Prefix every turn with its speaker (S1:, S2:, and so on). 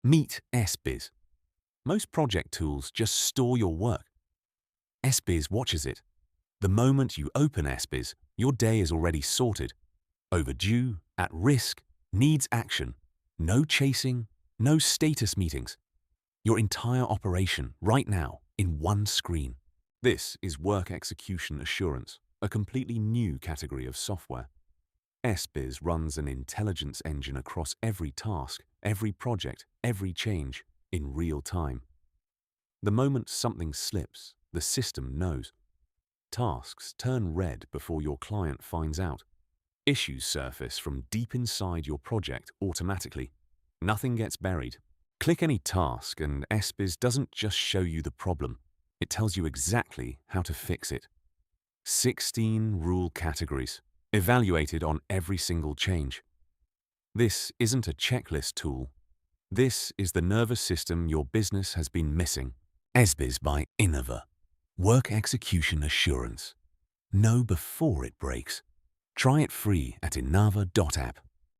S1: Meet S-BIZ. Most project tools just store your work. S-BIZ watches it. The moment you open S-BIZ, your day is already sorted. Overdue, at risk, needs action. No chasing, no status meetings. Your entire operation, right now, in one screen. This is work execution assurance, a completely new category of software. S-BIZ runs an intelligence engine across every task, every project, every change, in real time. The moment something slips, the system knows. Tasks turn red before your client finds out. Issues surface from deep inside your project automatically. Nothing gets buried. Click any task and S-BIZ doesn't just show you the problem. It tells you exactly how to fix it. 16 rule categories, evaluated on every single change. This isn't a checklist tool. This is the nervous system your business has been missing. S-BIZ by Inava. Work execution assurance. Know before it breaks. Try it free at inava.app.